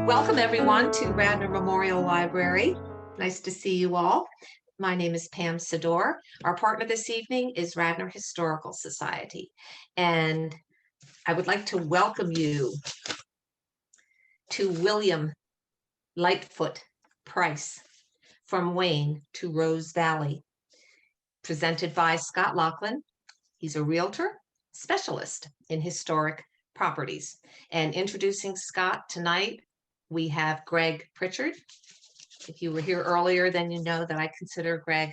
Welcome everyone to Radnor Memorial Library. Nice to see you all. My name is Pam Sador. Our partner this evening is Radnor Historical Society. And I would like to welcome you to William Lightfoot Price, From Wayne to Rose Valley, presented by Scott Laughlin. He's a realtor specialist in historic properties. And introducing Scott tonight, we have Greg Pritchard. If you were here earlier, then you know that I consider Greg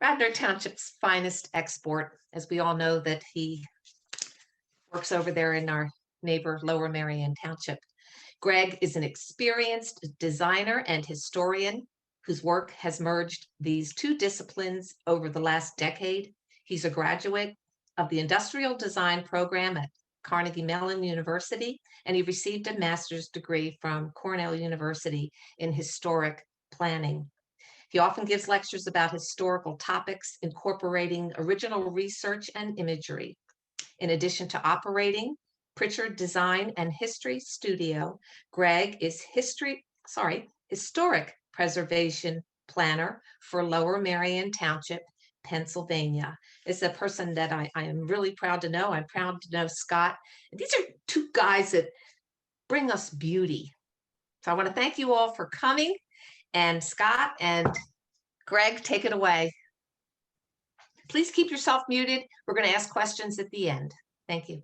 Radnor Township's finest export, as we all know that he works over there in our neighbor Lower Merion Township. Greg is an experienced designer and historian whose work has merged these two disciplines over the last decade. He's a graduate of the Industrial Design program at Carnegie Mellon University, and he received a master's degree from Cornell University in historic planning. He often gives lectures about historical topics, incorporating original research and imagery. In addition to operating Pritchard Design and History Studio, Greg is historic preservation planner for Lower Merion Township, Pennsylvania. It's a person that I am really proud to know. I'm proud to know Scott. And these are two guys that bring us beauty. So I want to thank you all for coming. And Scott and Greg, take it away. Please keep yourself muted. We're going to ask questions at the end. Thank you.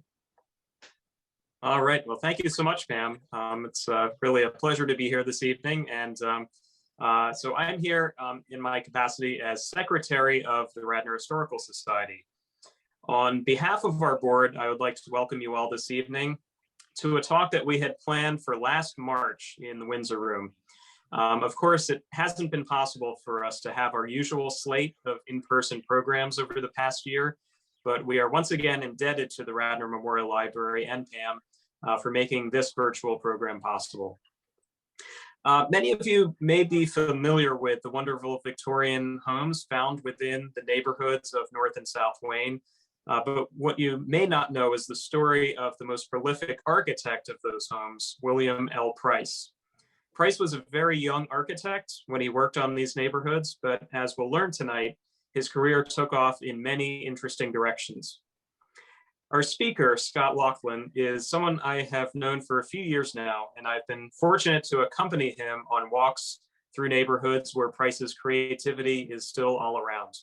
All right. Well, thank you so much, Pam. It's really a pleasure to be here this evening. And so I'm here in my capacity as secretary of the Radnor Historical Society. On behalf of our board, I would like to welcome you all this evening to a talk that we had planned for last March in the Windsor Room. Of course, it hasn't been possible for us to have our usual slate of in-person programs over the past year, but we are once again indebted to the Radnor Memorial Library and Pam for making this virtual program possible. Many of you may be familiar with the wonderful Victorian homes found within the neighborhoods of North and South Wayne, but what you may not know is the story of the most prolific architect of those homes, William L. Price. Price was a very young architect when he worked on these neighborhoods, but as we'll learn tonight, his career took off in many interesting directions. Our speaker, Scott Laughlin, is someone I have known for a few years now, and I've been fortunate to accompany him on walks through neighborhoods where Price's creativity is still all around.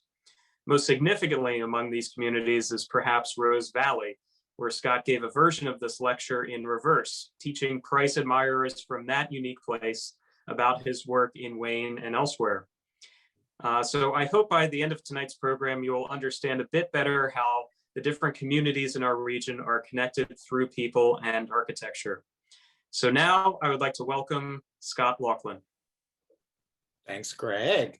Most significantly among these communities is perhaps Rose Valley, where Scott gave a version of this lecture in reverse, teaching Price admirers from that unique place about his work in Wayne and elsewhere. So I hope by the end of tonight's program, you will understand a bit better how the different communities in our region are connected through people and architecture. So now I would like to welcome Scott Laughlin. Thanks, Greg.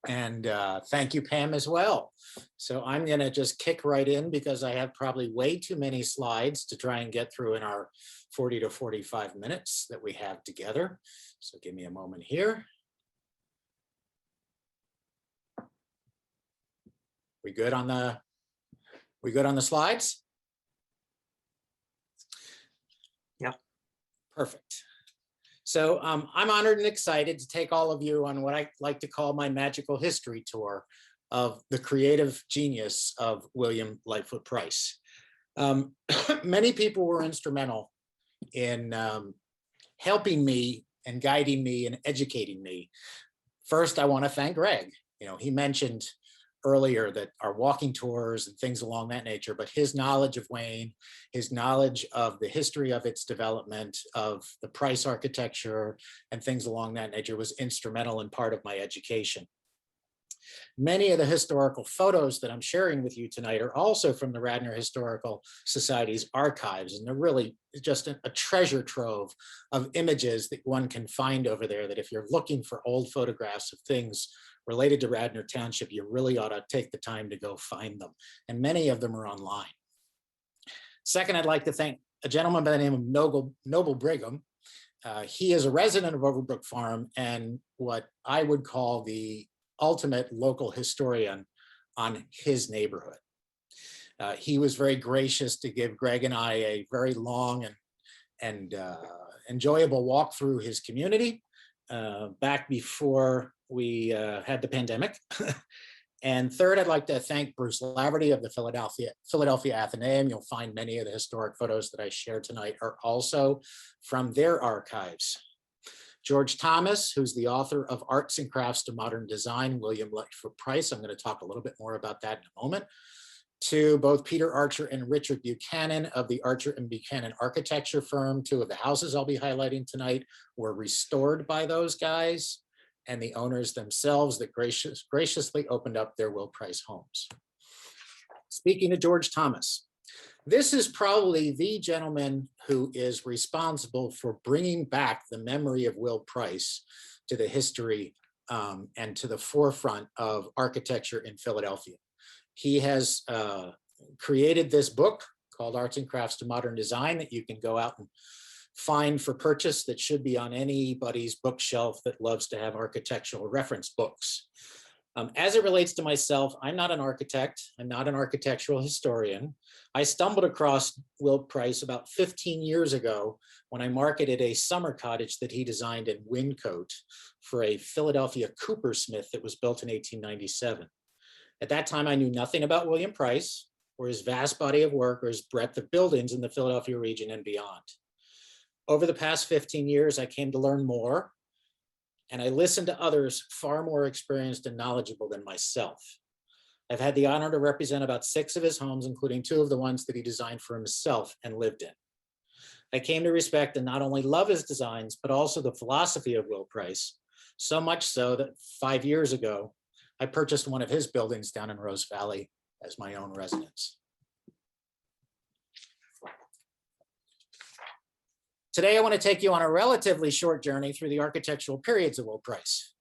And thank you, Pam, as well. So I'm going to just kick right in because I have probably way too many slides to try and get through in our 40 to 45 minutes that we have together. So give me a moment here. We good on the slides? Yeah. Perfect. So I'm honored and excited to take all of you on what I like to call my magical history tour of the creative genius of William Lightfoot Price. Many people were instrumental in helping me and guiding me and educating me. First, I want to thank Greg. You know, he mentioned earlier that our walking tours and things along that nature, but his knowledge of Wayne, his knowledge of the history of its development, of the Price architecture and things along that nature was instrumental in part of my education. Many of the historical photos that I'm sharing with you tonight are also from the Radnor Historical Society's archives, and they're really just a treasure trove of images that one can find over there that if you're looking for old photographs of things related to Radnor Township, you really ought to take the time to go find them. And many of them are online. Second, I'd like to thank a gentleman by the name of Noble Brigham. He is a resident of Overbrook Farm and what I would call the ultimate local historian on his neighborhood. He was very gracious to give Greg and I a very long and enjoyable walk through his community back before we had the pandemic. And third, I'd like to thank Bruce Laverty of the Philadelphia Athenaeum. You'll find many of the historic photos that I shared tonight are also from their archives. George Thomas, who's the author of Arts and Crafts to Modern Design, William Lightfoot Price. I'm going to talk a little bit more about that in a moment. To both Peter Archer and Richard Buchanan of the Archer and Buchanan architecture firm. Two of the houses I'll be highlighting tonight were restored by those guys, and the owners themselves that graciously opened up their Will Price homes. Speaking of George Thomas, this is probably the gentleman who is responsible for bringing back the memory of Will Price to the history and to the forefront of architecture in Philadelphia. He has created this book called Arts and Crafts to Modern Design that you can go out and find for purchase, that should be on anybody's bookshelf that loves to have architectural reference books. As it relates to myself, I'm not an architect. I'm not an architectural historian. I stumbled across Will Price about 15 years ago when I marketed a summer cottage that he designed in Wyncote for a Philadelphia coopersmith that was built in 1897. At that time, I knew nothing about William Price or his vast body of work or his breadth of buildings in the Philadelphia region and beyond. Over the past 15 years, I came to learn more, and I listened to others far more experienced and knowledgeable than myself. I've had the honor to represent about 6 of his homes, including 2 of the ones that he designed for himself and lived in. I came to respect and not only love his designs, but also the philosophy of Will Price, so much so that 5 years ago, I purchased one of his buildings down in Rose Valley as my own residence. Today, I want to take you on a relatively short journey through the architectural periods of Will Price.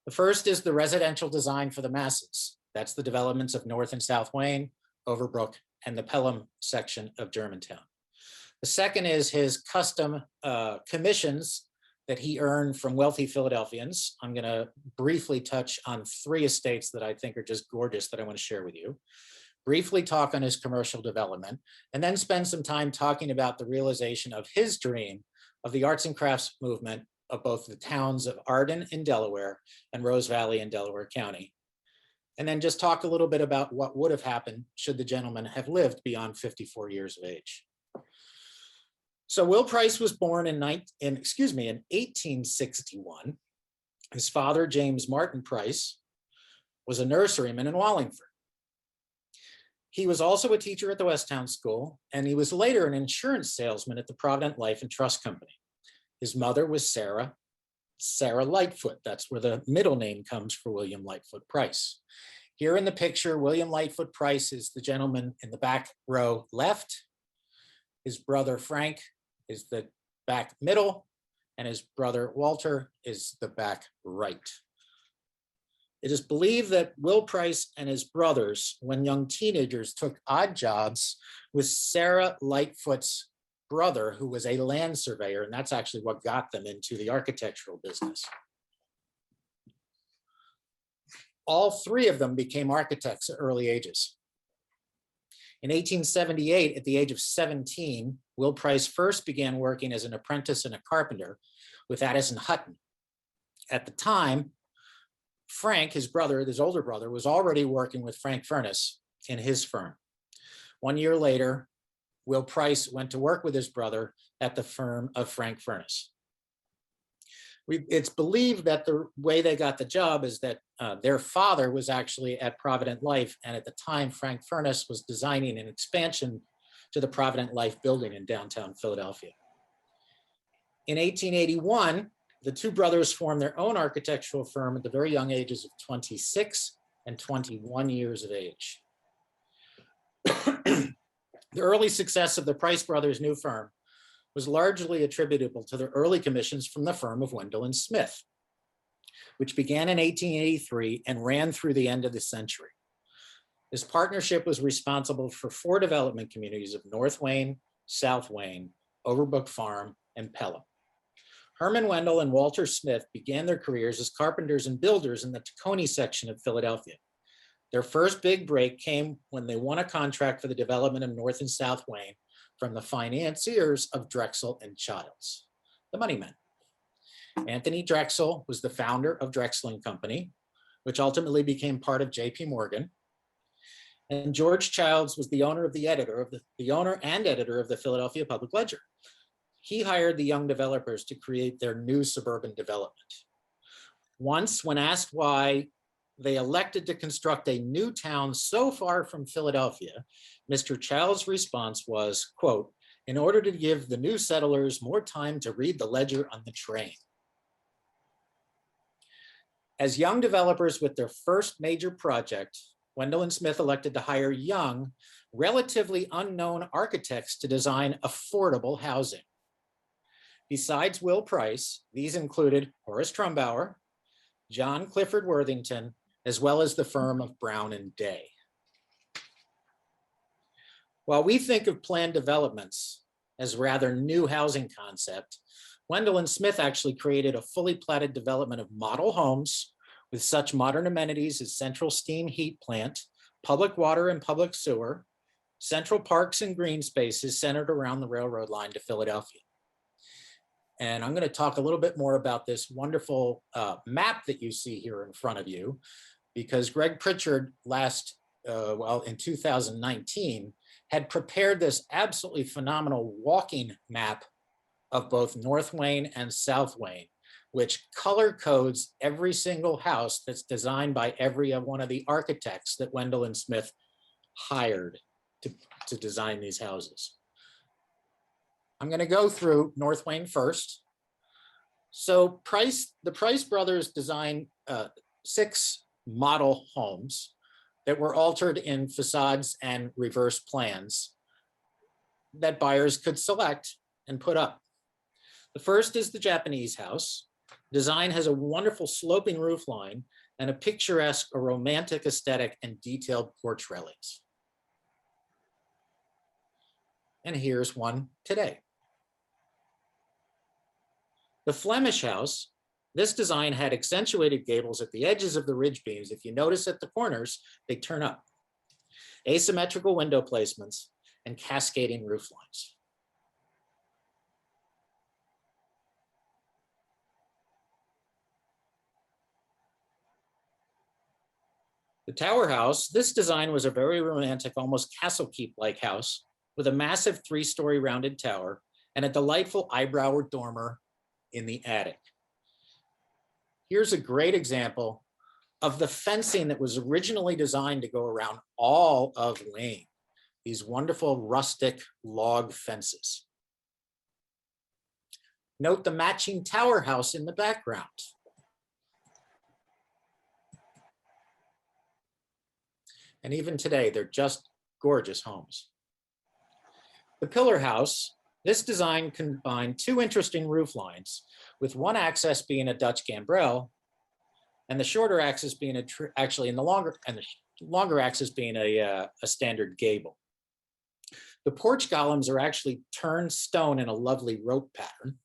The first is the residential design for the masses. That's the developments of North and South Wayne, Overbrook, and the Pelham section of Germantown. The second is his custom commissions that he earned from wealthy Philadelphians. I'm going to briefly touch on 3 estates that I think are just gorgeous that I want to share with you. Briefly talk on his commercial development, and then spend some time talking about the realization of his dream of the arts and crafts movement of both the towns of Arden in Delaware and Rose Valley in Delaware County. And then just talk a little bit about what would have happened should the gentleman have lived beyond 54 years of age. So Will Price was born in 1861. His father, James Martin Price, was a nurseryman in Wallingford. He was also a teacher at the Westtown School, and he was later an insurance salesman at the Provident Life and Trust Company. His mother was Sarah Lightfoot. That's where the middle name comes for William Lightfoot Price. Here in the picture, William Lightfoot Price is the gentleman in the back row left. His brother Frank is the back middle, and his brother Walter is the back right. It is believed that Will Price and his brothers, when young teenagers, took odd jobs with Sarah Lightfoot's brother, who was a land surveyor, and that's actually what got them into the architectural business. All 3 of them became architects at early ages. In 1878, at the age of 17, Will Price first began working as an apprentice and a carpenter with Addison Hutton. At the time, Frank, his brother, his older brother, was already working with Frank Furness in his firm. 1 year later, Will Price went to work with his brother at the firm of Frank Furness. It's believed that the way they got the job is that their father was actually at Provident Life, and at the time, Frank Furness was designing an expansion to the Provident Life building in downtown Philadelphia. In 1881, the 2 brothers formed their own architectural firm at the very young ages of 26 and 21 years of age. The early success of the Price brothers' new firm was largely attributable to their early commissions from the firm of Wendell Smith, which began in 1883 and ran through the end of the century. This partnership was responsible for 4 development communities of North Wayne, South Wayne, Overbrook Farm, and Pelham. Herman Wendell and Walter Smith began their careers as carpenters and builders in the Tacony section of Philadelphia. Their first big break came when they won a contract for the development of North and South Wayne from the financiers of Drexel and Childs, the money men. Anthony Drexel was the founder of Drexel and Company, which ultimately became part of J.P. Morgan. And George Childs was the owner and editor of the Philadelphia Public Ledger. He hired the young developers to create their new suburban development. Once, when asked why they elected to construct a new town so far from Philadelphia, Mr. Childs' response was, quote, "In order to give the new settlers more time to read the ledger on the train." As young developers with their first major project, Wendell and Smith elected to hire young, relatively unknown architects to design affordable housing. Besides Will Price, these included Horace Trumbauer, John Clifford Worthington, as well as the firm of Brown and Day. While we think of planned developments as rather new housing concept, Wendell and Smith actually created a fully platted development of model homes with such modern amenities as central steam heat plant, public water and public sewer, central parks and green spaces centered around the railroad line to Philadelphia. And I'm going to talk a little bit more about this wonderful map that you see here in front of you, because Greg Pritchard in 2019, had prepared this absolutely phenomenal walking map of both North Wayne and South Wayne, which color codes every single house that's designed by every one of the architects that Wendell and Smith hired to design these houses. I'm going to go through North Wayne first. So the Price brothers designed 6 model homes that were altered in facades and reverse plans that buyers could select and put up. The first is the Japanese house. Design has a wonderful sloping roof line and a picturesque, a romantic aesthetic and detailed porch railings. And here's one today. The Flemish house, this design had accentuated gables at the edges of the ridge beams. If you notice at the corners, they turn up. Asymmetrical window placements and cascading roof lines. The Tower House, this design was a very romantic, almost castle keep-like house with a massive 3-story rounded tower and a delightful eyebrow or dormer in the attic. Here's a great example of the fencing that was originally designed to go around all of Wayne, these wonderful rustic log fences. Note the matching tower house in the background. And even today, they're just gorgeous homes. The Pillar House, this design combined 2 interesting roof lines, with one axis being a Dutch gambrel, and the shorter axis being the longer axis being a standard gable. The porch columns are actually turned stone in a lovely rope pattern.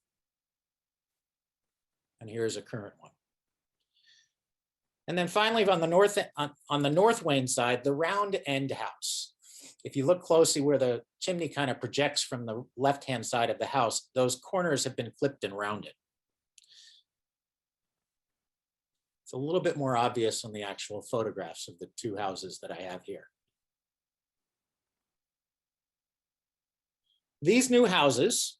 And here's a current one. And then finally, on the North Wayne side, the round end house. If you look closely where the chimney kind of projects from the left-hand side of the house, those corners have been flipped and rounded. It's a little bit more obvious on the actual photographs of the 2 houses that I have here. These new houses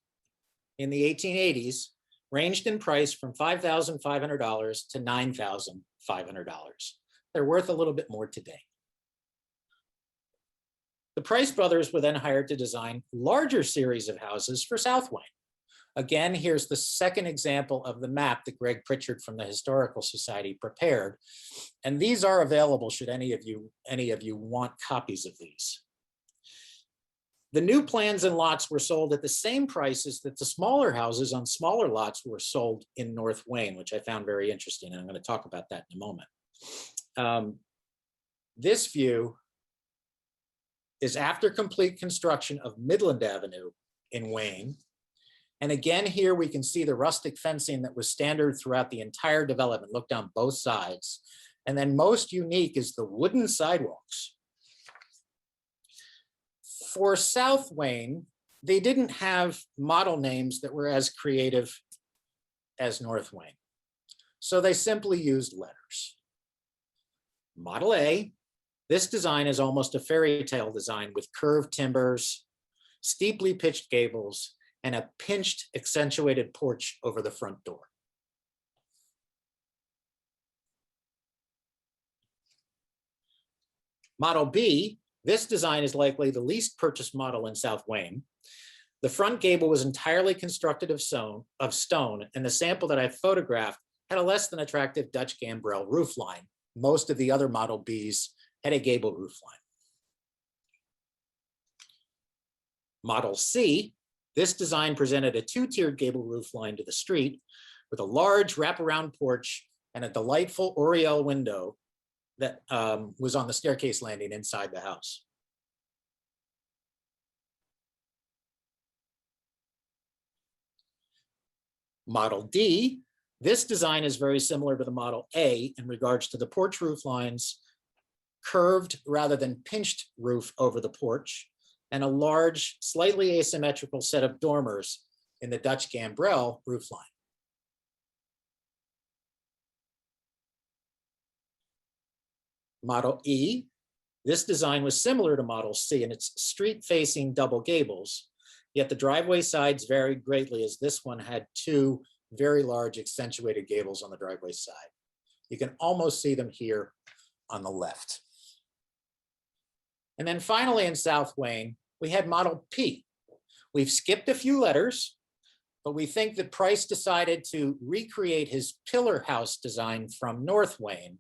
in the 1880s ranged in price from $5,500 to $9,500. They're worth a little bit more today. The Price brothers were then hired to design larger series of houses for South Wayne. Again, here's the second example of the map that Greg Pritchard from the Historical Society prepared. And these are available should any of you want copies of these. The new plans and lots were sold at the same prices that the smaller houses on smaller lots were sold in North Wayne, which I found very interesting. And I'm going to talk about that in a moment. This view is after complete construction of Midland Avenue in Wayne. And again, here we can see the rustic fencing that was standard throughout the entire development. Look down both sides. And then most unique is the wooden sidewalks. For South Wayne, they didn't have model names that were as creative as North Wayne. So they simply used letters. Model A, this design is almost a fairy tale design with curved timbers, steeply pitched gables, and a pinched accentuated porch over the front door. Model B, this design is likely the least purchased model in South Wayne. The front gable was entirely constructed of stone, and the sample that I photographed had a less than attractive Dutch gambrel roofline. Most of the other Model Bs had a gable roofline. Model C, this design presented a two-tiered gable roofline to the street with a large wraparound porch and a delightful oriel window that was on the staircase landing inside the house. Model D, this design is very similar to the Model A in regards to the porch roof lines, curved rather than pinched roof over the porch, and a large, slightly asymmetrical set of dormers in the Dutch gambrel roofline. Model E, this design was similar to Model C in its street-facing double gables, yet the driveway sides varied greatly as this one had two very large accentuated gables on the driveway side. You can almost see them here on the left. And then finally in South Wayne, we had Model P. We've skipped a few letters, but we think that Price decided to recreate his pillar house design from North Wayne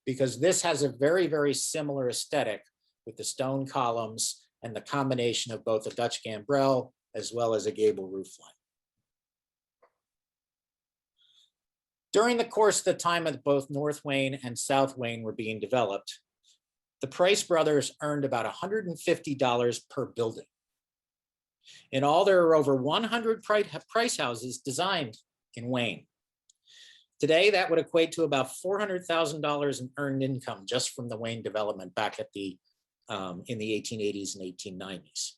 because this has a very, very similar aesthetic with the stone columns and the combination of both a Dutch gambrel as well as a gable roofline. During the course of the time that both North Wayne and South Wayne were being developed, the Price brothers earned about $150 per building. In all, there are over 100 Price houses designed in Wayne. Today, that would equate to about $400,000 in earned income just from the Wayne development back at the in the 1880s and 1890s.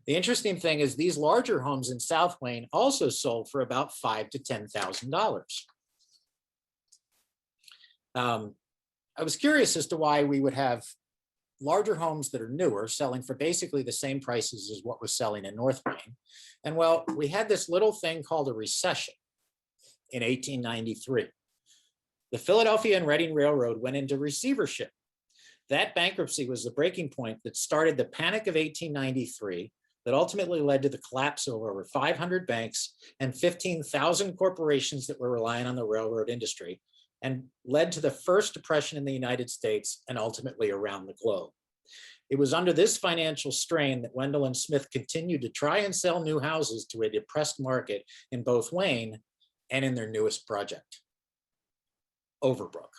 The interesting thing is these larger homes in South Wayne also sold for about $5,000 to $10,000. I was curious as to why we would have larger homes that are newer selling for basically the same prices as what was selling in North Wayne. And well, we had this little thing called a recession in 1893. The Philadelphia and Reading Railroad went into receivership. That bankruptcy was the breaking point that started the Panic of 1893 that ultimately led to the collapse of over 500 banks and 15,000 corporations that were relying on the railroad industry, and led to the first depression in the United States and ultimately around the globe. It was under this financial strain that Wendell and Smith continued to try and sell new houses to a depressed market in both Wayne and in their newest project, Overbrook.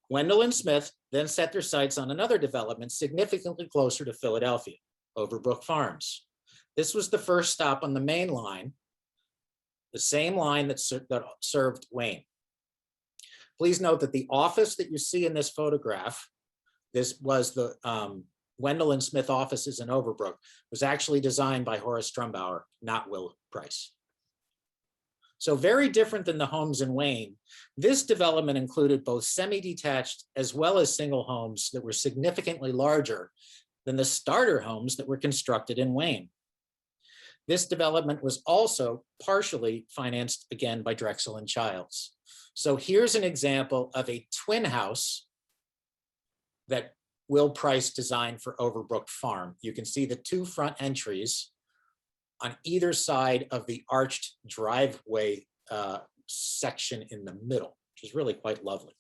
Wendell and Smith then set their sights on another development significantly closer to Philadelphia, Overbrook Farms. This was the first stop on the main line, the same line that served Wayne. Please note that the office that you see in this photograph, this was the Wendell and Smith offices in Overbrook, was actually designed by Horace Trumbauer, not Will Price. So very different than the homes in Wayne, this development included both semi-detached as well as single homes that were significantly larger than the starter homes that were constructed in Wayne. This development was also partially financed again by Drexel and Childs. So here's an example of a twin house that Will Price designed for Overbrook Farm. You can see the two front entries on either side of the arched driveway section in the middle, which is really quite lovely.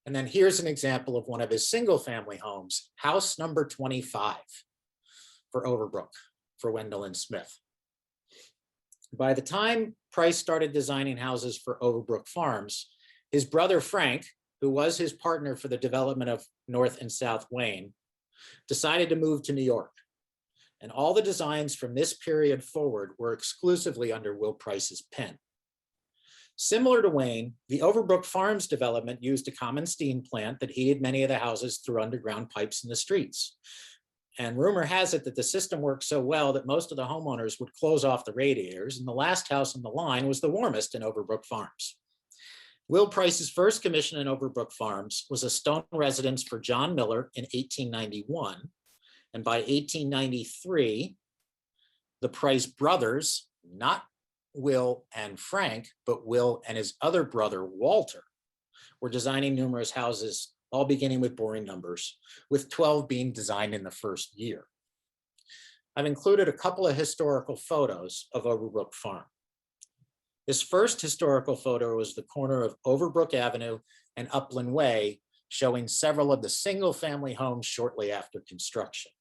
And then here's an example of one of his single family homes, house number 25 for Overbrook for Wendell and Smith. By the time Price started designing houses for Overbrook Farms, his brother Frank, who was his partner for the development of North and South Wayne, decided to move to New York. And all the designs from this period forward were exclusively under Will Price's pen. Similar to Wayne, the Overbrook Farms development used a common steam plant that heated many of the houses through underground pipes in the streets. And rumor has it that the system worked so well that most of the homeowners would close off the radiators, and the last house on the line was the warmest in Overbrook Farms. Will Price's first commission in Overbrook Farms was a stone residence for John Miller in 1891. And by 1893, the Price brothers, not Will and Frank, but Will and his other brother, Walter, were designing numerous houses, all beginning with boring numbers, with 12 being designed in the first year. I've included a couple of historical photos of Overbrook Farm. This first historical photo was the corner of Overbrook Avenue and Upland Way, showing several of the single-family homes shortly after construction.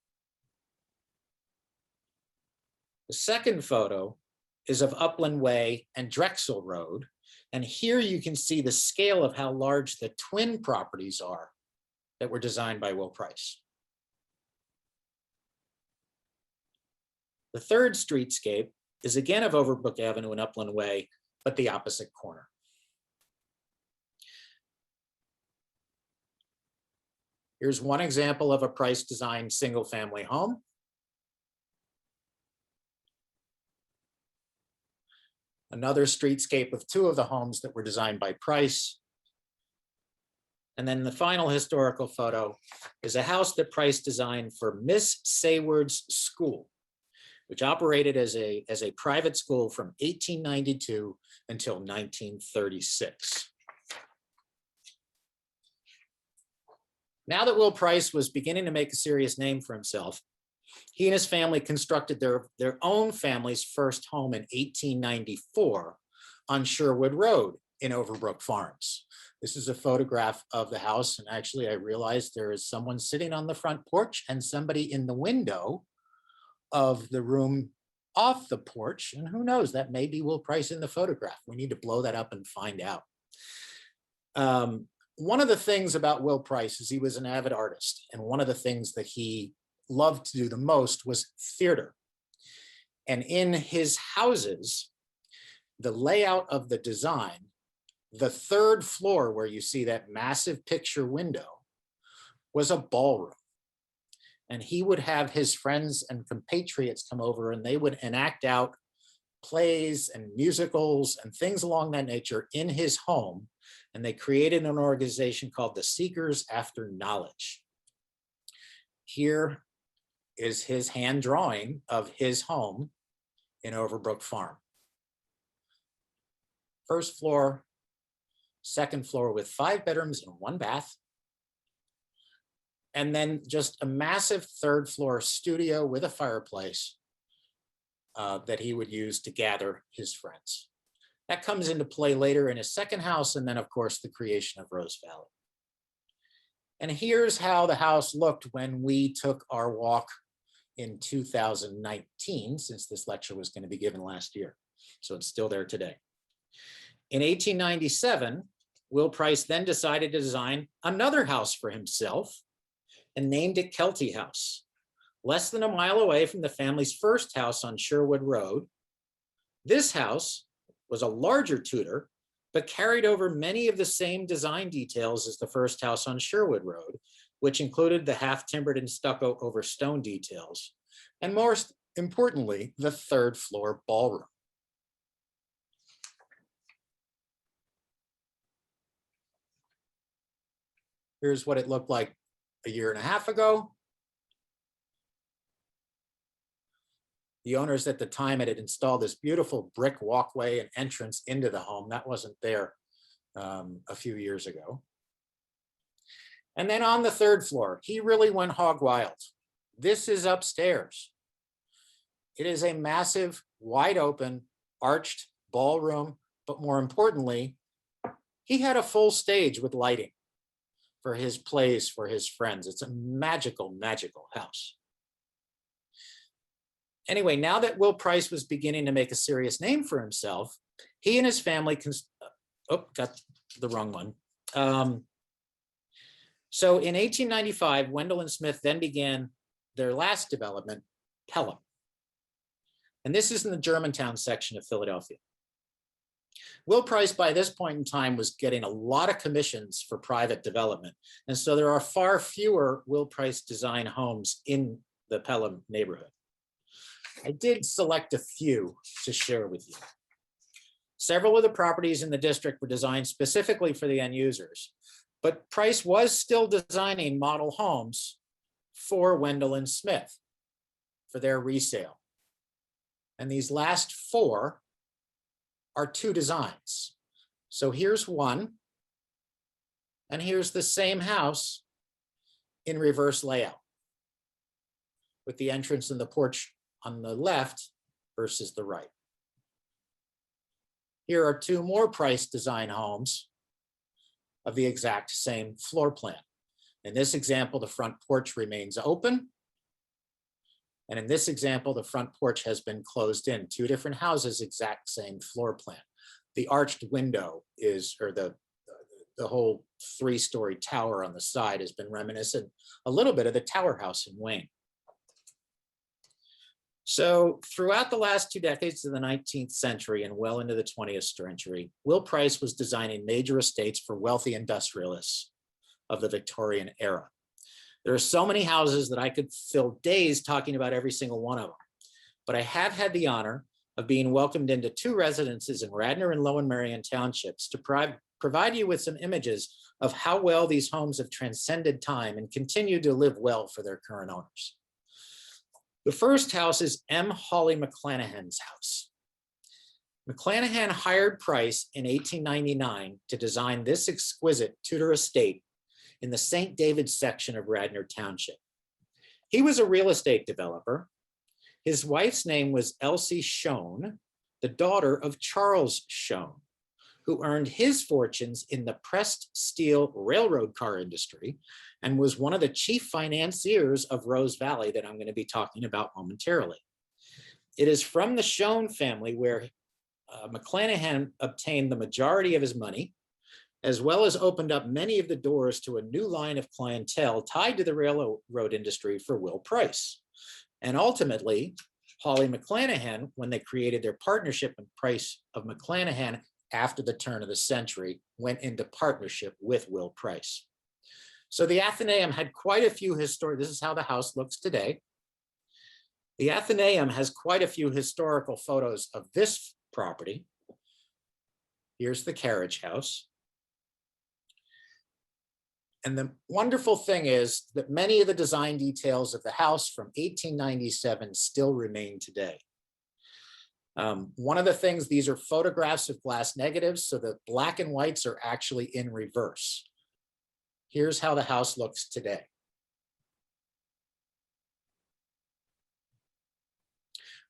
The second photo is of Upland Way and Drexel Road, and here you can see the scale of how large the twin properties are that were designed by Will Price. The third streetscape is again of Overbrook Avenue and Upland Way, but the opposite corner. Here's one example of a Price-designed single-family home. Another streetscape of two of the homes that were designed by Price. And then the final historical photo is a house that Price designed for Miss Sayward's School, which operated as a private school from 1892 until 1936. Now that Will Price was beginning to make a serious name for himself, he and his family constructed their own family's first home in 1894 on Sherwood Road in Overbrook Farms. This is a photograph of the house, and actually I realized there is someone sitting on the front porch and somebody in the window of the room off the porch, and who knows, that may be Will Price in the photograph. We need to blow that up and find out. One of the things about Will Price is he was an avid artist, and one of the things that he loved to do the most was theater. And in his houses, the layout of the design, the third floor where you see that massive picture window was a ballroom. And he would have his friends and compatriots come over, and they would enact out plays and musicals and things along that nature in his home. And they created an organization called the Seekers After Knowledge. Here is his hand drawing of his home in Overbrook Farm. First floor, second floor with 5 bedrooms and 1 bath. And then just a massive third floor studio with a fireplace that he would use to gather his friends. That comes into play later in his second house, and then of course the creation of Rose Valley. And here's how the house looked when we took our walk in 2019, since this lecture was going to be given last year. So it's still there today. In 1897, Will Price then decided to design another house for himself and named it Kelty House. Less than a mile away from the family's first house on Sherwood Road. This house was a larger Tudor, but carried over many of the same design details as the first house on Sherwood Road, which included the half-timbered and stucco over stone details, and most importantly, the third floor ballroom. Here's what it looked like a year and a half ago. The owners at the time had installed this beautiful brick walkway and entrance into the home. That wasn't there a few years ago. And then on the third floor, he really went hog wild. This is upstairs. It is a massive, wide open, arched ballroom, but more importantly, he had a full stage with lighting for his plays for his friends. It's a magical, magical house. Anyway, now that Will Price was beginning to make a serious name for himself, he and his family, got the wrong one. So in 1895, Wendell and Smith then began their last development, Pelham. And this is in the Germantown section of Philadelphia. Will Price by this point in time was getting a lot of commissions for private development. And so there are far fewer Will Price design homes in the Pelham neighborhood. I did select a few to share with you. Several of the properties in the district were designed specifically for the end users, but Price was still designing model homes for Wendell and Smith for their resale. And these last four are two designs. So here's one, and here's the same house in reverse layout, with the entrance and the porch on the left versus the right. Here are two more Price design homes of the exact same floor plan. In this example, the front porch remains open. And in this example, the front porch has been closed in. Two different houses, exact same floor plan. The arched window is, or the whole three-story tower on the side has been reminiscent a little bit of the Tower House in Wayne. So throughout the last 2 decades of the 19th century and well into the 20th century, Will Price was designing major estates for wealthy industrialists of the Victorian era. There are so many houses that I could fill days talking about every single one of them, but I have had the honor of being welcomed into 2 residences in Radnor and Lower Merion townships to provide you with some images of how well these homes have transcended time and continue to live well for their current owners. The first house is M. Hawley Mcclanahan's house. Mcclanahan hired Price in 1899 to design this exquisite Tudor estate in the St. David's section of Radnor Township. He was a real estate developer. His wife's name was Elsie Schoen, the daughter of Charles Schoen, who earned his fortunes in the pressed steel railroad car industry and was one of the chief financiers of Rose Valley that I'm going to be talking about momentarily. It is from the Schoen family where Mcclanahan obtained the majority of his money, as well as opened up many of the doors to a new line of clientele tied to the railroad industry for Will Price. And ultimately, Hawley Mcclanahan, when they created their partnership in Price of Mcclanahan after the turn of the century, went into partnership with Will Price. So the Athenaeum had quite a few this is how the house looks today. The Athenaeum has quite a few historical photos of this property. Here's the carriage house. And the wonderful thing is that many of the design details of the house from 1897 still remain today. One of the things, these are photographs of glass negatives, so the black and whites are actually in reverse. Here's how the house looks today.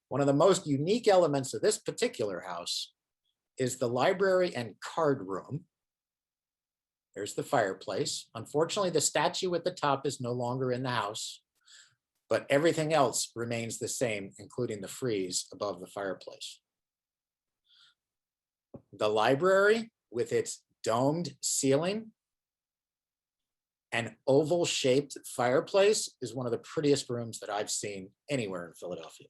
One of the most unique elements of this particular house is the library and card room. There's the fireplace. Unfortunately, the statue at the top is no longer in the house, but everything else remains the same, including the frieze above the fireplace. The library, with its domed ceiling and oval-shaped fireplace, is one of the prettiest rooms that I've seen anywhere in Philadelphia.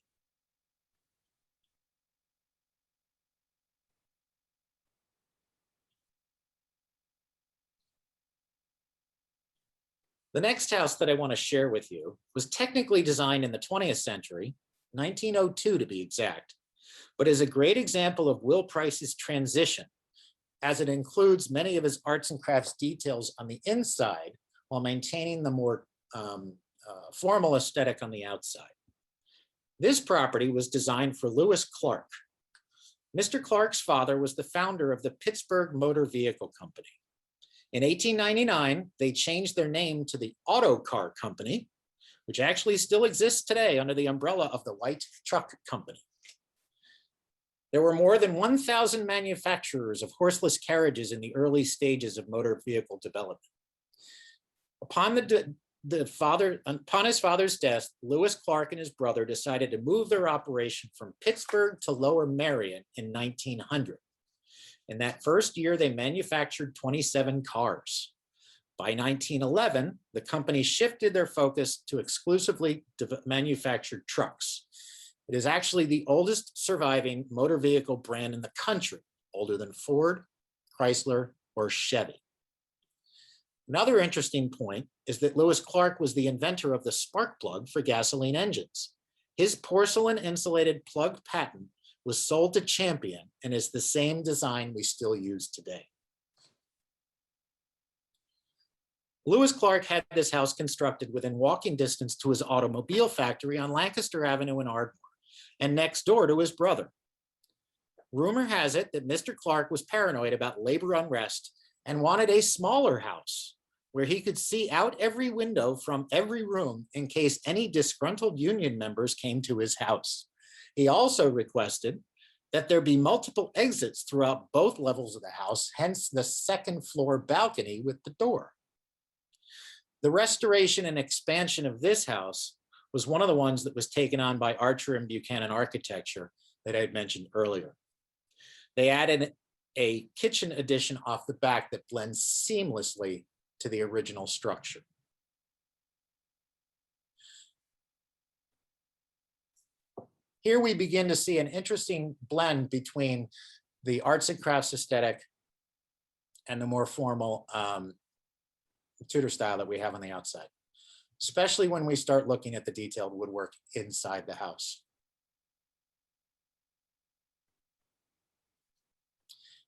The next house that I want to share with you was technically designed in the 20th century, 1902 to be exact, but is a great example of Will Price's transition, as it includes many of his arts and crafts details on the inside while maintaining the more formal aesthetic on the outside. This property was designed for Lewis Clark. Mr. Clark's father was the founder of the Pittsburgh Motor Vehicle Company. In 1899, they changed their name to the Auto Car Company, which actually still exists today under the umbrella of the Light Truck Company. There were more than 1,000 manufacturers of horseless carriages in the early stages of motor vehicle development. Upon his father's death, Lewis Clark and his brother decided to move their operation from Pittsburgh to Lower Merion in 1900. In that first year, they manufactured 27 cars. By 1911, the company shifted their focus to exclusively manufactured trucks. It is actually the oldest surviving motor vehicle brand in the country, older than Ford, Chrysler, or Chevy. Another interesting point is that Lewis Clark was the inventor of the spark plug for gasoline engines. His porcelain insulated plug patent was sold to Champion and is the same design we still use today. Lewis Clark had this house constructed within walking distance to his automobile factory on Lancaster Avenue in Ardmore and next door to his brother. Rumor has it that Mr. Clark was paranoid about labor unrest and wanted a smaller house where he could see out every window from every room in case any disgruntled union members came to his house. He also requested that there be multiple exits throughout both levels of the house, hence the second floor balcony with the door. The restoration and expansion of this house was one of the ones that was taken on by Archer and Buchanan Architecture that I had mentioned earlier. They added a kitchen addition off the back that blends seamlessly to the original structure. Here we begin to see an interesting blend between the arts and crafts aesthetic and the more formal Tudor style that we have on the outside, especially when we start looking at the detailed woodwork inside the house.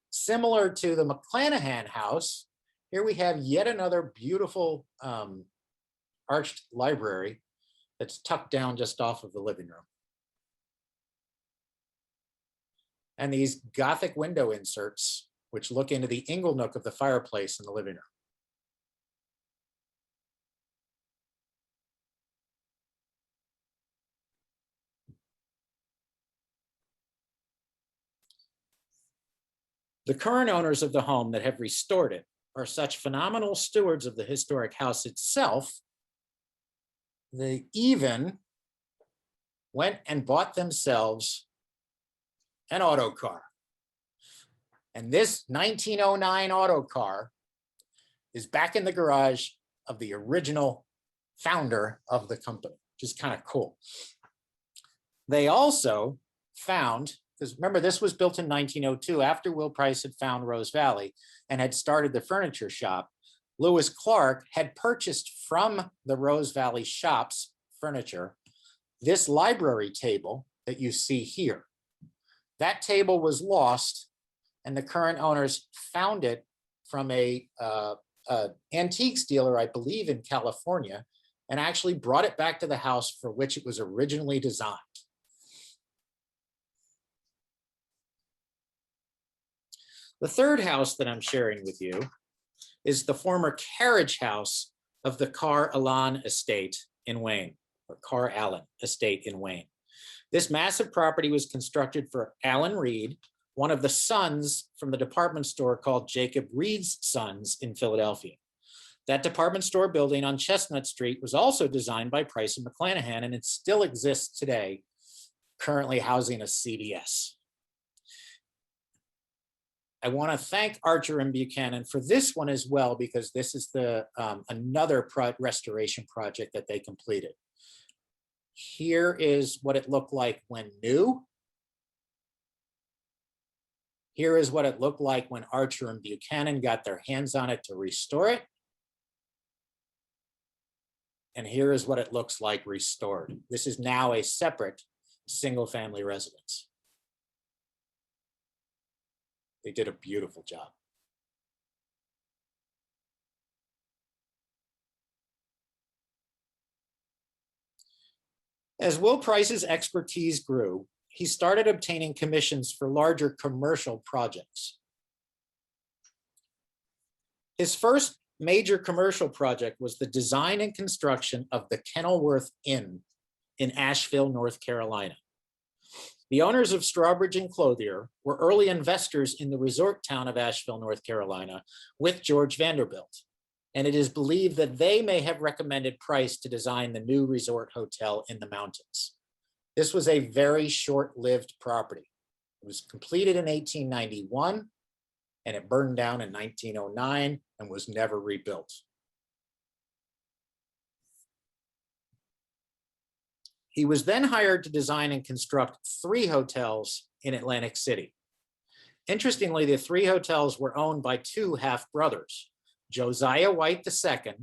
Similar to the Mcclanahan house, here we have yet another beautiful arched library that's tucked down just off of the living room. And these Gothic window inserts, which look into the ingle nook of the fireplace in the living room. The current owners of the home that have restored it are such phenomenal stewards of the historic house itself, they even went and bought themselves an auto car. And this 1909 auto car is back in the garage of the original founder of the company, which is kind of cool. They also found, because remember, this was built in 1902 after Will Price had found Rose Valley and had started the furniture shop. Lewis Clark had purchased from the Rose Valley shop's furniture this library table that you see here. That table was lost, and the current owners found it from a antiques dealer, I believe in California, and actually brought it back to the house for which it was originally designed. The third house that I'm sharing with you is the former carriage house of the Carr Allen estate in Wayne, or Carr Allen estate in Wayne. This massive property was constructed for Allen Reed, one of the sons from the department store called Jacob Reed's Sons in Philadelphia. That department store building on Chestnut Street was also designed by Price and Mcclanahan, and it still exists today, currently housing a CVS. I want to thank Archer and Buchanan for this one as well, because this is the another restoration project that they completed. Here is what it looked like when new. Here is what it looked like when Archer and Buchanan got their hands on it to restore it. And here is what it looks like restored. This is now a separate single-family residence. They did a beautiful job. As Will Price's expertise grew, he started obtaining commissions for larger commercial projects. His first major commercial project was the design and construction of the Kennel Worth Inn in Asheville, North Carolina. The owners of Strawbridge and Clothier were early investors in the resort town of Asheville, North Carolina, with George Vanderbilt. And it is believed that they may have recommended Price to design the new resort hotel in the mountains. This was a very short-lived property. It was completed in 1891, and it burned down in 1909 and was never rebuilt. He was then hired to design and construct 3 hotels in Atlantic City. Interestingly, the three hotels were owned by two half-brothers. Josiah White II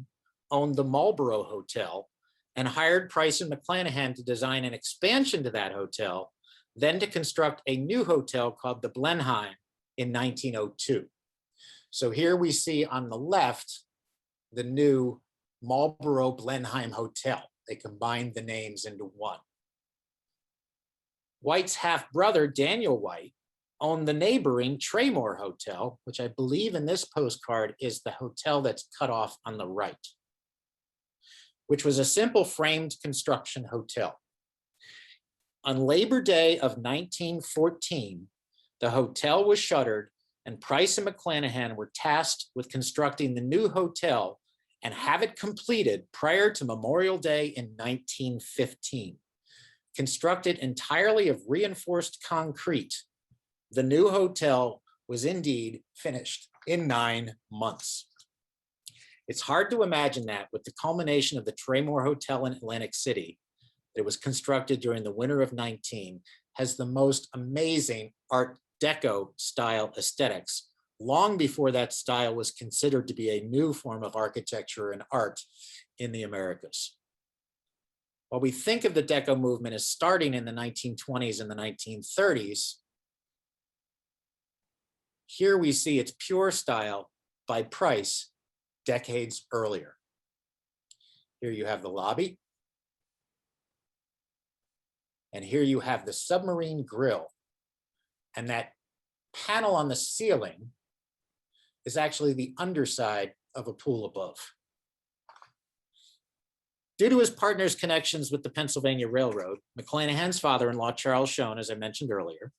owned the Marlboro Hotel and hired Price and Mcclanahan to design an expansion to that hotel, then to construct a new hotel called the Blenheim in 1902. So here we see on the left, the new Marlboro Blenheim Hotel. They combined the names into one. White's half-brother, Daniel White, owned the neighboring Traymore Hotel, which I believe in this postcard is the hotel that's cut off on the right, which was a simple framed construction hotel. On Labor Day of 1914, the hotel was shuttered and Price and Mcclanahan were tasked with constructing the new hotel and have it completed prior to Memorial Day in 1915. Constructed entirely of reinforced concrete, the new hotel was indeed finished in 9 months. It's hard to imagine that with the culmination of the Traymore Hotel in Atlantic City that was constructed during the winter of 19 has the most amazing Art Deco style aesthetics, long before that style was considered to be a new form of architecture and art in the Americas. While we think of the Deco movement as starting in the 1920s and the 1930s, here we see its pure style by Price decades earlier. Here you have the lobby. And here you have the submarine grill. And that panel on the ceiling is actually the underside of a pool above. Due to his partner's connections with the Pennsylvania Railroad, Mcclanahan's father-in-law, Charles Schoen, as I mentioned earlier,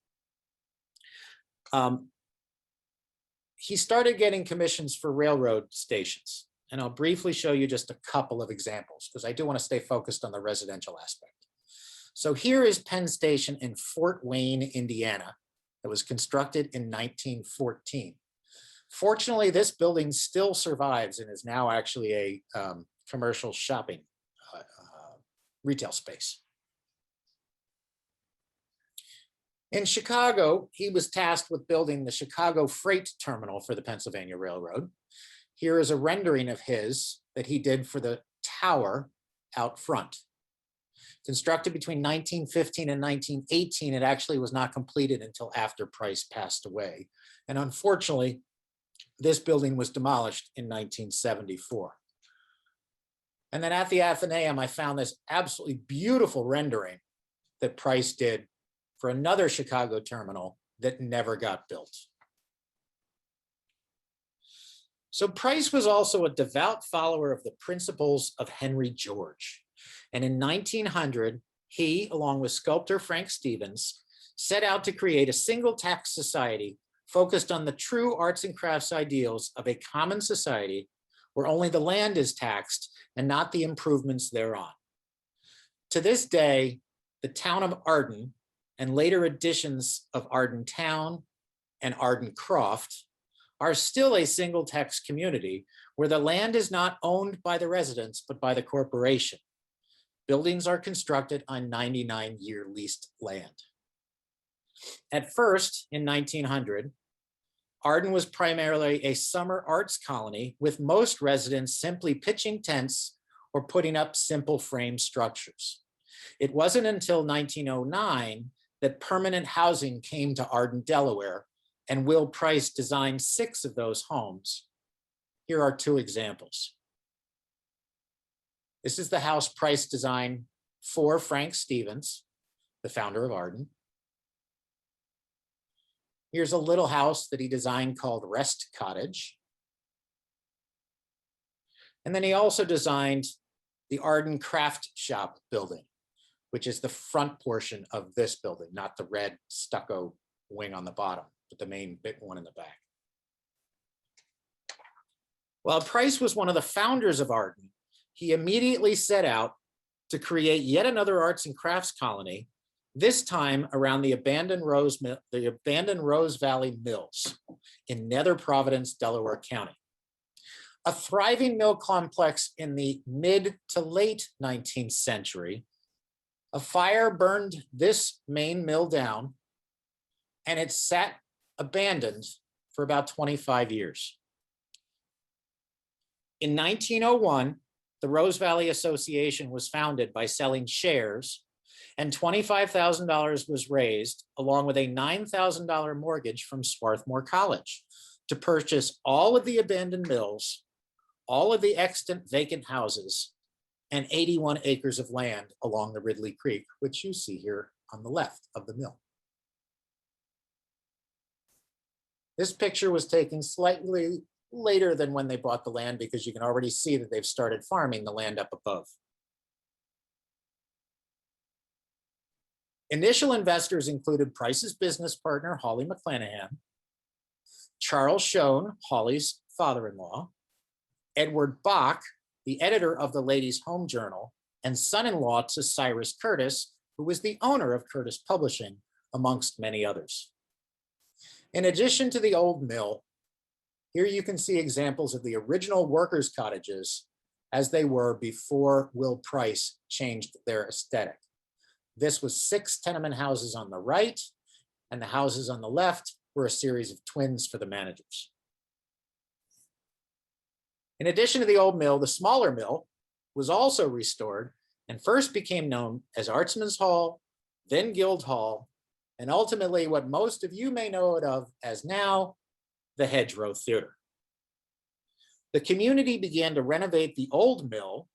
he started getting commissions for railroad stations. And I'll briefly show you just a couple of examples because I do want to stay focused on the residential aspect. So here is Penn Station in Fort Wayne, Indiana, that was constructed in 1914. Fortunately, this building still survives and is now actually a commercial shopping retail space. In Chicago, he was tasked with building the Chicago Freight Terminal for the Pennsylvania Railroad. Here is a rendering of his that he did for the tower out front. Constructed between 1915 and 1918, it actually was not completed until after Price passed away. And unfortunately, this building was demolished in 1974. And then at the Athenaeum, I found this absolutely beautiful rendering that Price did for another Chicago terminal that never got built. So Price was also a devout follower of the principles of Henry George. And in 1900, he, along with sculptor Frank Stevens, set out to create a single tax society focused on the true arts and crafts ideals of a common society where only the land is taxed and not the improvements thereon. To this day, the town of Arden and later editions of Arden Town and Arden Croft are still a single tax community where the land is not owned by the residents, but by the corporation. Buildings are constructed on 99-year leased land. At first, in 1900, Arden was primarily a summer arts colony with most residents simply pitching tents or putting up simple frame structures. It wasn't until 1909 that permanent housing came to Arden, Delaware, and Will Price designed 6 of those homes. Here are 2 examples. This is the house Price designed for Frank Stevens, the founder of Arden. Here's a little house that he designed called Rest Cottage. And then he also designed the Arden Craft Shop building, which is the front portion of this building, not the red stucco wing on the bottom, but the main big one in the back. While Price was one of the founders of Arden, he immediately set out to create yet another arts and crafts colony, this time around the abandoned Rose Valley Mills in Nether Providence, Delaware County. A thriving mill complex in the mid to late 19th century, a fire burned this main mill down, and it sat abandoned for about 25 years. In 1901, the Rose Valley Association was founded by selling shares, and $25,000 was raised along with a $9,000 mortgage from Swarthmore College to purchase all of the abandoned mills, all of the extant vacant houses, and 81 acres of land along the Ridley Creek, which you see here on the left of the mill. This picture was taken slightly later than when they bought the land because you can already see that they've started farming the land up above. Initial investors included Price's business partner, Holly Mcclanahan, Charles Schoen, Holly's father-in-law, Edward Bach, the editor of the Ladies' Home Journal, and son-in-law to Cyrus Curtis, who was the owner of Curtis Publishing, amongst many others. In addition to the old mill, here you can see examples of the original workers' cottages as they were before Will Price changed their aesthetic. This was 6 tenement houses on the right, and the houses on the left were a series of twins for the managers. In addition to the old mill, the smaller mill was also restored and first became known as Artsman's Hall, then Guild Hall, and ultimately what most of you may know it of as now the Hedgerow Theater. The community began to renovate the old mill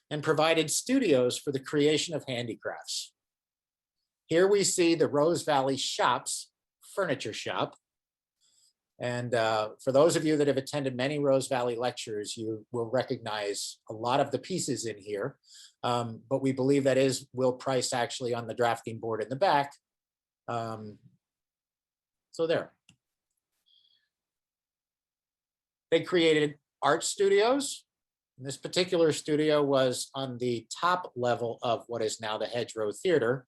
and provided studios for the creation of handicrafts. Here we see the Rose Valley Shops furniture shop. And for those of you that have attended many Rose Valley lectures, you will recognize a lot of the pieces in here. But we believe that is Will Price actually on the drafting board in the back. So there. They created art studios. And this particular studio was on the top level of what is now the Hedgerow Theater,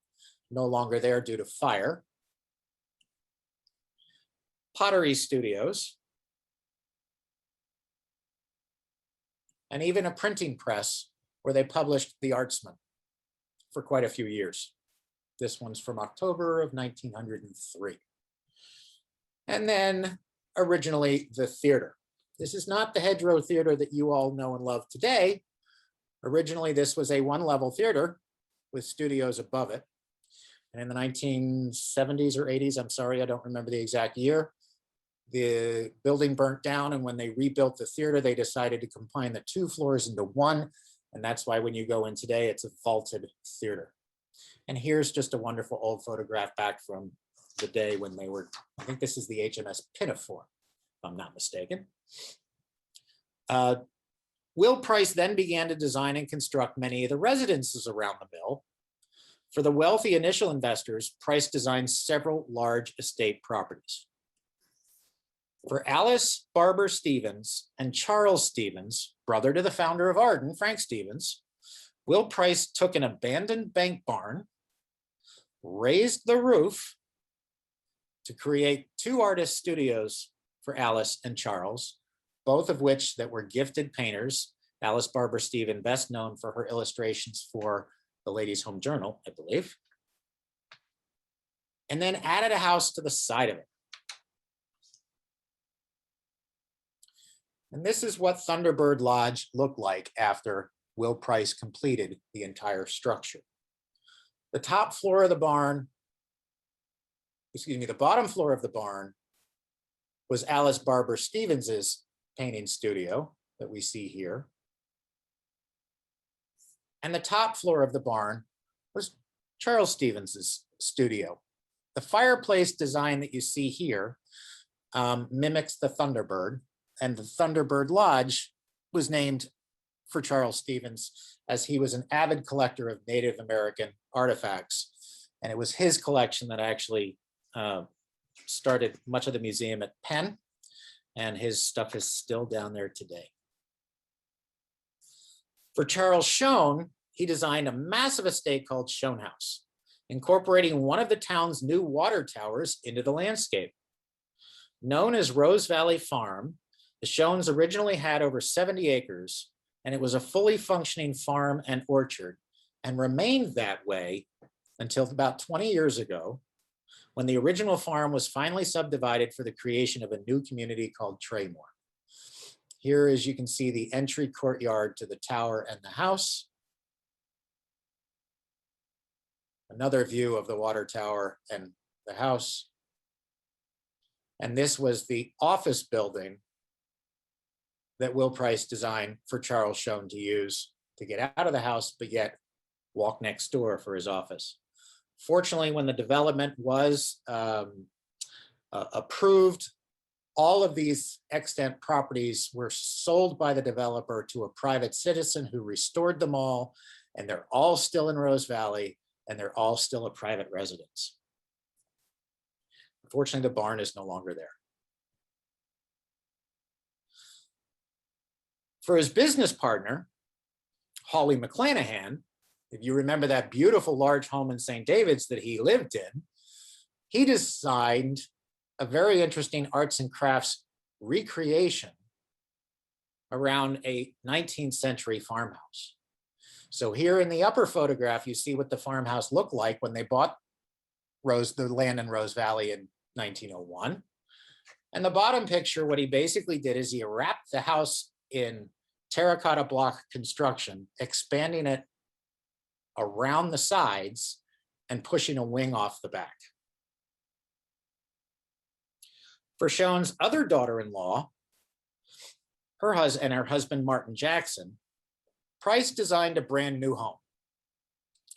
no longer there due to fire. Pottery studios, and even a printing press where they published The Artsman for quite a few years. This one's from October of 1903. And then originally the theater. This is not the Hedgerow Theater that you all know and love today. Originally, this was a one-level theater with studios above it. And in the 1970s or 80s, I'm sorry, I don't remember the exact year, the building burnt down, and when they rebuilt the theater, they decided to combine the 2 floors into one, and that's why when you go in today, it's a vaulted theater. And here's just a wonderful old photograph back from the day when they were, I think this is the HMS Pinafore, if I'm not mistaken. Will Price then began to design and construct many of the residences around the mill. For the wealthy initial investors, Price designed several large estate properties. For Alice Barber Stevens and Charles Stevens, brother to the founder of Arden, Frank Stevens, Will Price took an abandoned bank barn, raised the roof to create 2 artist studios for Alice and Charles, both of which that were gifted painters. Alice Barber Stevens, best known for her illustrations for the Ladies' Home Journal, I believe, and then added a house to the side of it. And this is what Thunderbird Lodge looked like after Will Price completed the entire structure. The top floor of the barn, the bottom floor of the barn was Alice Barber Stevens's painting studio that we see here. And the top floor of the barn was Charles Stevens's studio. The fireplace design that you see here mimics the Thunderbird, and the Thunderbird Lodge was named for Charles Stevens as he was an avid collector of Native American artifacts. And it was his collection that actually started much of the museum at Penn, and his stuff is still down there today. For Charles Schoen, he designed a massive estate called Schoen House, incorporating one of the town's new water towers into the landscape. Known as Rose Valley Farm, the Schoens originally had over 70 acres, and it was a fully functioning farm and orchard, and remained that way until about 20 years ago, when the original farm was finally subdivided for the creation of a new community called Traymore. Here, as you can see, the entry courtyard to the tower and the house. Another view of the water tower and the house. And this was the office building that Will Price designed for Charles Schoen to use to get out of the house, but yet walk next door for his office. Fortunately, when the development was approved, all of these extant properties were sold by the developer to a private citizen who restored them all, and they're all still in Rose Valley, and they're all still a private residence. Unfortunately, the barn is no longer there. For his business partner, Hawley Mcclanahan, if you remember that beautiful large home in St. David's that he lived in, he designed a very interesting arts and crafts recreation around a 19th century farmhouse. So here in the upper photograph, you see what the farmhouse looked like when they bought the land in Rose Valley in 1901. And the bottom picture, what he basically did is he wrapped the house in terracotta block construction, expanding it around the sides and pushing a wing off the back. For Schoen's other daughter-in-law, her husband, Martin Jackson, Price designed a brand new home.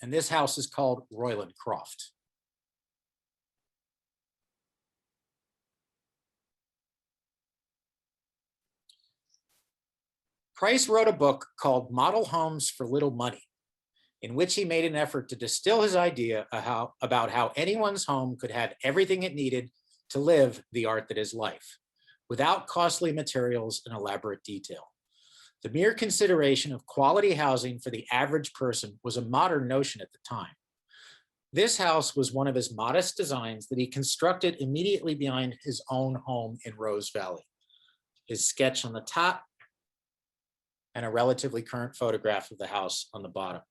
And this house is called Royland Croft. Price wrote a book called Model Homes for Little Money, in which he made an effort to distill his idea about how anyone's home could have everything it needed to live the art that is life, without costly materials and elaborate detail. The mere consideration of quality housing for the average person was a modern notion at the time. This house was one of his modest designs that he constructed immediately behind his own home in Rose Valley. His sketch on the top and a relatively current photograph of the house on the bottom.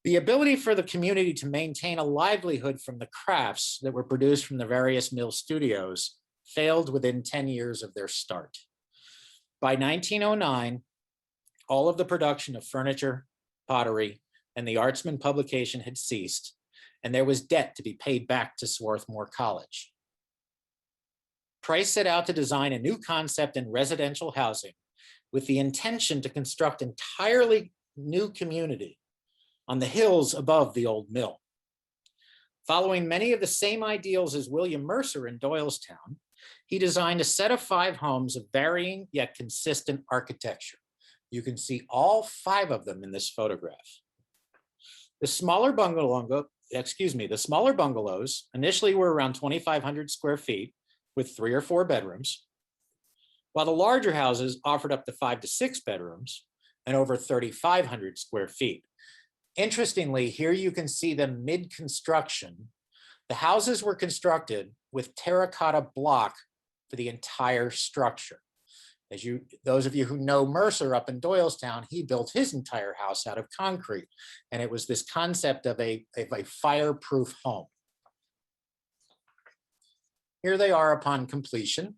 The ability for the community to maintain a livelihood from the crafts that were produced from the various mill studios failed within 10 years of their start. By 1909, all of the production of furniture, pottery, and the Artsman publication had ceased, and there was debt to be paid back to Swarthmore College. Price set out to design a new concept in residential housing with the intention to construct entirely new community on the hills above the old mill. Following many of the same ideals as William Mercer in Doylestown, he designed a set of 5 homes of varying yet consistent architecture. You can see all 5 of them in this photograph. The smaller bungalows initially were around 2,500 square feet with 3 or 4 bedrooms, while the larger houses offered up to 5 to 6 bedrooms and over 3,500 square feet. Interestingly, here you can see them mid-construction. The houses were constructed with terracotta block for the entire structure. Those of you who know Mercer up in Doylestown, he built his entire house out of concrete. And it was this concept of a fireproof home. Here they are upon completion.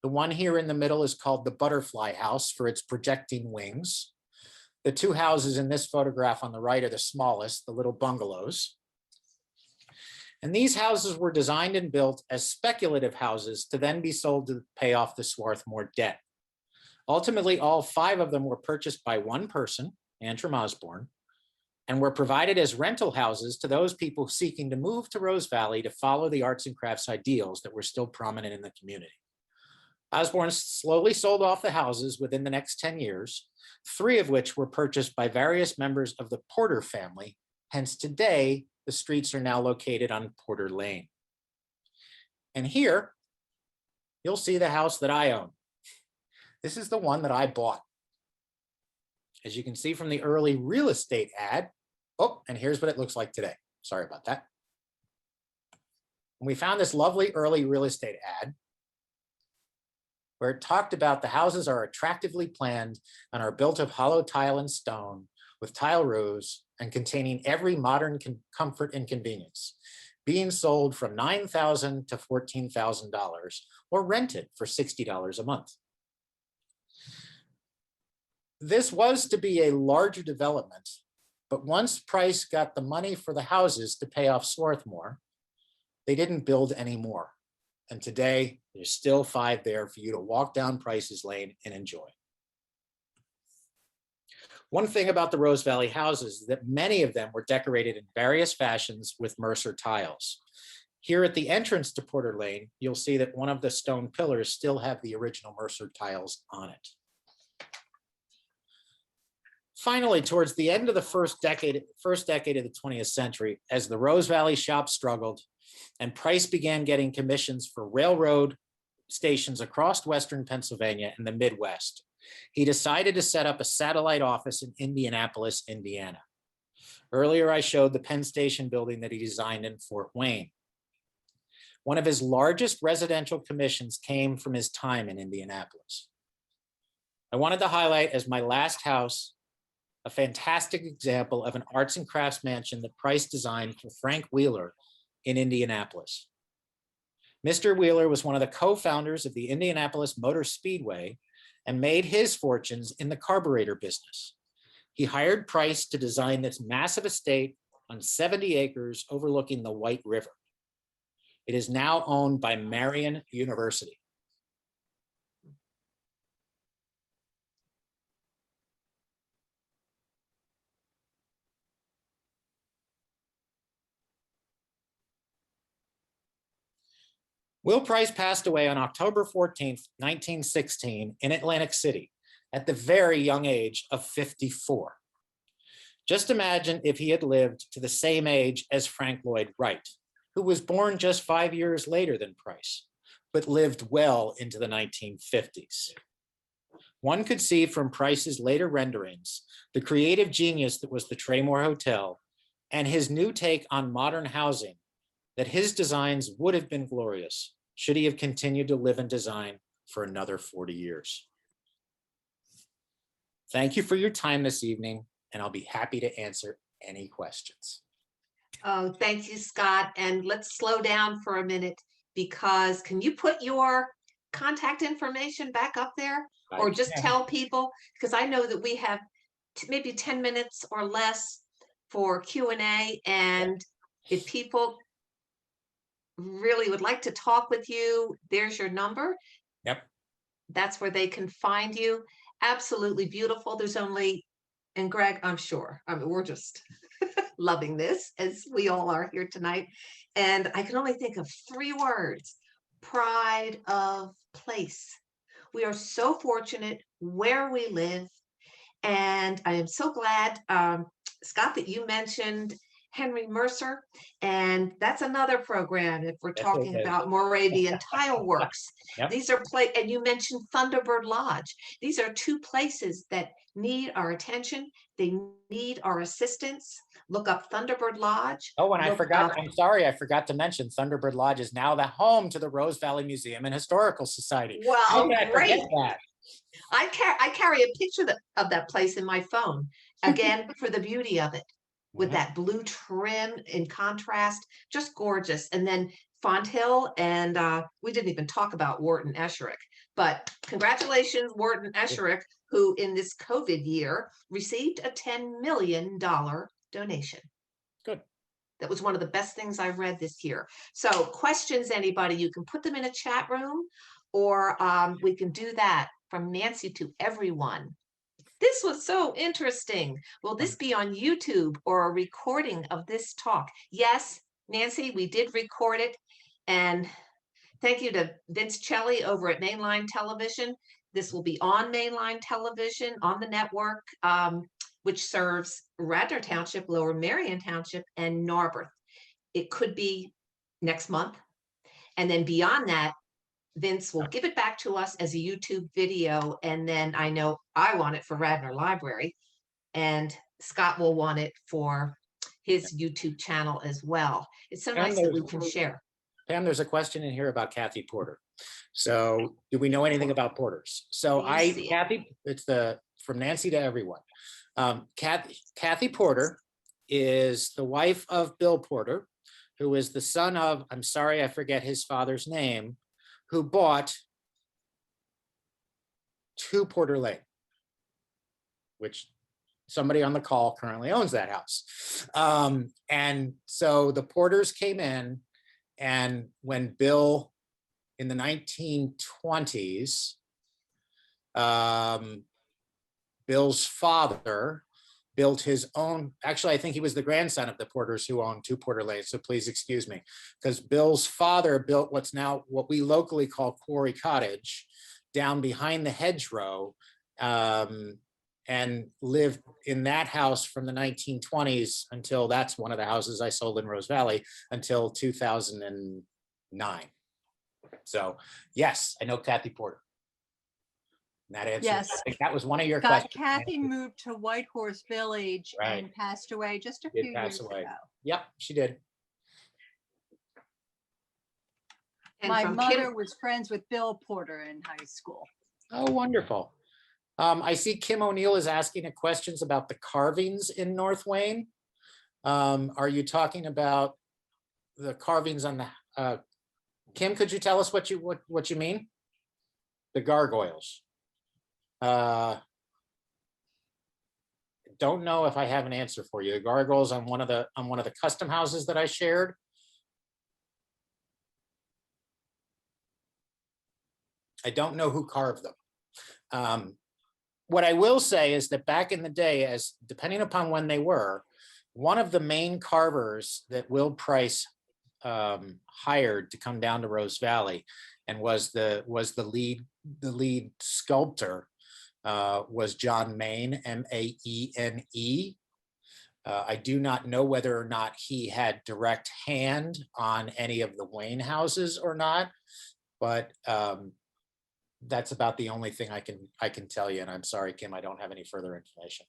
The one here in the middle is called the Butterfly House for its projecting wings. The 2 houses in this photograph on the right are the smallest, the little bungalows. And these houses were designed and built as speculative houses to then be sold to pay off the Swarthmore debt. Ultimately, all 5 of them were purchased by one person, Antrim Osborne, and were provided as rental houses to those people seeking to move to Rose Valley to follow the arts and crafts ideals that were still prominent in the community. Osborne slowly sold off the houses within the next 10 years, 3 of which were purchased by various members of the Porter family. Hence today, the streets are now located on Porter Lane. And here, you'll see the house that I own. This is the one that I bought. As you can see from the early real estate ad, and here's what it looks like today. Sorry about that. And we found this lovely early real estate ad where it talked about the houses are attractively planned and are built of hollow tile and stone with tile roofs and containing every modern comfort and convenience, being sold from $9,000 to $14,000 or rented for $60 a month. This was to be a larger development, but once Price got the money for the houses to pay off Swarthmore, they didn't build any more. And today, there's still 5 there for you to walk down Price's Lane and enjoy. One thing about the Rose Valley houses is that many of them were decorated in various fashions with Mercer tiles. Here at the entrance to Porter Lane, you'll see that one of the stone pillars still have the original Mercer tiles on it. Finally, towards the end of the first decade of the 20th century, as the Rose Valley shop struggled and Price began getting commissions for railroad stations across Western Pennsylvania and the Midwest, he decided to set up a satellite office in Indianapolis, Indiana. Earlier, I showed the Penn Station building that he designed in Fort Wayne. One of his largest residential commissions came from his time in Indianapolis. I wanted to highlight as my last house a fantastic example of an arts and crafts mansion that Price designed for Frank Wheeler in Indianapolis. Mr. Wheeler was one of the co-founders of the Indianapolis Motor Speedway and made his fortunes in the carburetor business. He hired Price to design this massive estate on 70 acres overlooking the White River. It is now owned by Marian University. Will Price passed away on October 14th, 1916 in Atlantic City at the very young age of 54. Just imagine if he had lived to the same age as Frank Lloyd Wright, who was born just 5 years later than Price, but lived well into the 1950s. One could see from Price's later renderings the creative genius that was the Traymore Hotel and his new take on modern housing, that his designs would have been glorious should he have continued to live in design for another 40 years. Thank you for your time this evening, and I'll be happy to answer any questions. Oh, thank you, Scott. And let's slow down for a minute, because can you put your contact information back up there, or just tell people, because I know that we have maybe 10 minutes or less for Q&A, and if people really would like to talk with you, there's your number. Yep. That's where they can find you. Absolutely beautiful. There's only, and Greg, I'm sure, I mean, we're just loving this, as we all are here tonight. And I can only think of 3 words: pride of place. We are so fortunate where we live. And I am so glad, Scott, that you mentioned Henry Mercer, and that's another program if we're talking about Moravian Tile Works. Yep. These are and you mentioned Thunderbird Lodge. These are 2 places that need our attention. They need our assistance. Look up Thunderbird Lodge. Oh, and I forgot, I'm sorry, I forgot to mention Thunderbird Lodge is now the home to the Rose Valley Museum and Historical Society. Well, great. That? I carry a picture of that place in my phone, again, for the beauty of it, with that blue trim in contrast, just gorgeous. And then Fonthill, and we didn't even talk about Wharton Esherick, but congratulations, Wharton Esherick, who in this COVID year received a $10 million donation. Good. That was one of the best things I've read this year. So questions, anybody, you can put them in a chat room, or we can do that from Nancy to everyone. This was so interesting. Will this be on YouTube or a recording of this talk? Yes, Nancy, we did record it. And thank you to Vince Celli over at Mainline Television. This will be on Mainline Television, on the network, which serves Radnor Township, Lower Merion Township, and Narberth. It could be next month. And then beyond that, Vince will give it back to us as a YouTube video, and then I know I want it for Radnor Library, and Scott will want it for his YouTube channel as well. It's so nice that we can share. Pam, there's a question in here about Kathy Porter. So do we know anything about Porters? So Kathy, it's from Nancy to everyone. Kathy Porter is the wife of Bill Porter, who is the son of, I'm sorry, I forget his father's name, who bought 2 Porter Lane, which somebody on the call currently owns that house. And so the Porters came in, and when Bill, in the 1920s, Bill's father built his own, actually, I think he was the grandson of the Porters who owned 2 Porter Lanes, so please excuse me, because Bill's father built what's now what we locally call Quarry Cottage down behind the hedgerow, and lived in that house from the 1920s until, that's one of the houses I sold in Rose Valley, until 2009. So yes, I know Kathy Porter. And that answer, Yes. I think that was one of your Got questions. Kathy moved to Whitehorse Village Right. and passed away just a Did few pass years away. ago. Yep, she did. And My from mother Kim, was friends with Bill Porter in high school. Oh, wonderful. I see Kim O'Neill is asking a questions about the carvings in North Wayne. Are you talking about the carvings on the, Kim, could you tell us what you mean? The gargoyles. Don't know if I have an answer for you. The gargoyles on one of the custom houses that I shared. I don't know who carved them. What I will say is that back in the day, as depending upon when they were, one of the main carvers that Will Price hired to come down to Rose Valley and was the lead sculptor was John Maine, M-A-E-N-E. I do not know whether or not he had direct hand on any of the Wayne houses or not, but that's about the only thing I can tell you. And I'm sorry, Kim, I don't have any further information.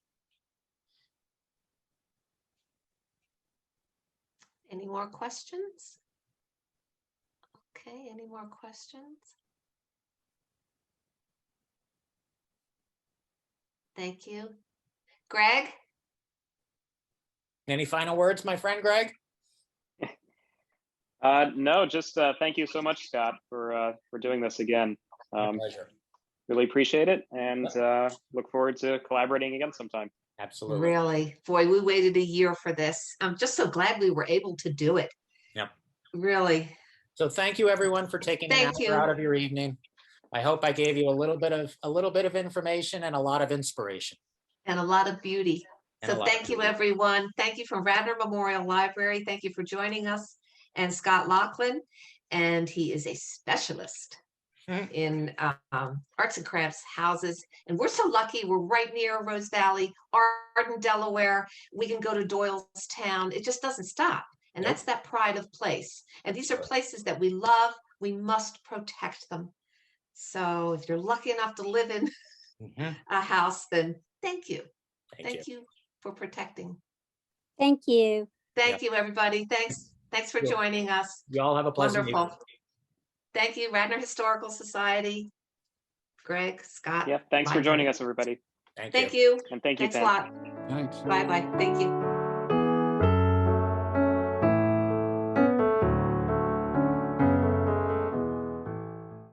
any more questions? Okay, any more questions? Thank you. Greg? Any final words, my friend Greg? No, just thank you so much, Scott, for doing this again. My pleasure. Really appreciate it, and look forward to collaborating again sometime. Absolutely. Really, boy, we waited a year for this. I'm just so glad we were able to do it. Yep. Really. So thank you, everyone, for taking an Thank hour you. out of your evening. I hope I gave you a little bit of information and a lot of inspiration. And a lot of beauty. And a So lot of thank you, beauty. everyone. Thank you from Radnor Memorial Library. Thank you for joining us. And Scott Laughlin, and he is a specialist in arts and crafts houses. And we're so lucky. We're right near Rose Valley, Arden, Delaware. We can go to Doylestown. It just doesn't stop. And that's that pride of place. And these are places that we love. We must protect them. So if you're lucky enough to live in a house, then thank you. Thank you for protecting. Thank you. Thank you, everybody. Thanks for joining us. You all have a pleasant Wonderful. evening. Thank you, Radnor Historical Society. Greg, Scott. Yeah, thanks for joining us, everybody. Thank you. Thank you. And thank you, Thanks a Pam. lot. Thanks. Bye-bye. Thank you.